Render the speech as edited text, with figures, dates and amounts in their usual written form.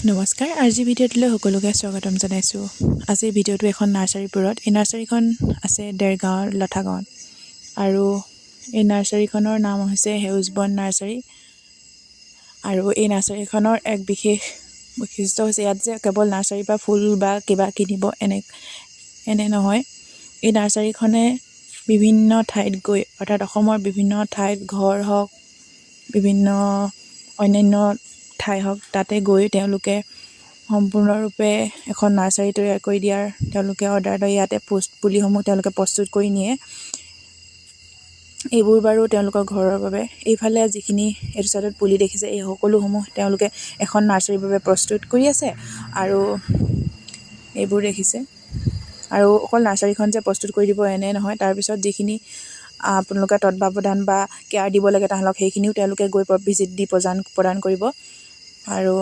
নমস্কাৰ, আজিৰ ভিডিঅ'টোলৈ সকলোকে স্বাগতম জনাইছোঁ। আজিৰ ভিডিঅ'টো এখন নাৰ্চাৰীবোৰত। এই নাৰ্চাৰীখন আছে দেৰগাঁৱৰ লঠা গাঁৱত আৰু এই নাৰ্চাৰীখনৰ নাম হৈছে সেউজবন নাৰ্চাৰী। আৰু এই নাৰ্চাৰীখনৰ এক বিশেষ বৈশিষ্ট্য হৈছে ইয়াত যে কেৱল নাৰ্চাৰীৰ পৰা ফুল বা কিবা কিনিব এনে নহয়। এই নাৰ্চাৰীখনে বিভিন্ন ঠাইত গৈ অৰ্থাৎ অসমৰ বিভিন্ন ঠাইত ঘৰ হওক, বিভিন্ন অন্যান্য ঠাই হওক, তাতে গৈ তেওঁলোকে সম্পূৰ্ণৰূপে এখন নাৰ্চাৰী তৈয়াৰ কৰি দিয়াৰ তেওঁলোকে অৰ্ডাৰ লৈ ইয়াতে পুলিসমূহ তেওঁলোকে প্ৰস্তুত কৰি নিয়ে। এইবোৰ বাৰু তেওঁলোকৰ ঘৰৰ বাবে। এইফালে যিখিনি এইটো চাইডত পুলি দেখিছে, এই সকলোসমূহ তেওঁলোকে এখন নাৰ্চাৰীৰ বাবে প্ৰস্তুত কৰি আছে। আৰু এইবোৰ দেখিছে, আৰু অকল নাৰ্চাৰীখন যে প্ৰস্তুত কৰি দিব এনে নহয়, তাৰপিছত যিখিনি আপোনালোকে তত্বাৱধান বা কেয়াৰ দিব লাগে তাহাঁতক, সেইখিনিও তেওঁলোকে গৈ ভিজিট দি প্ৰদান কৰিব। আৰু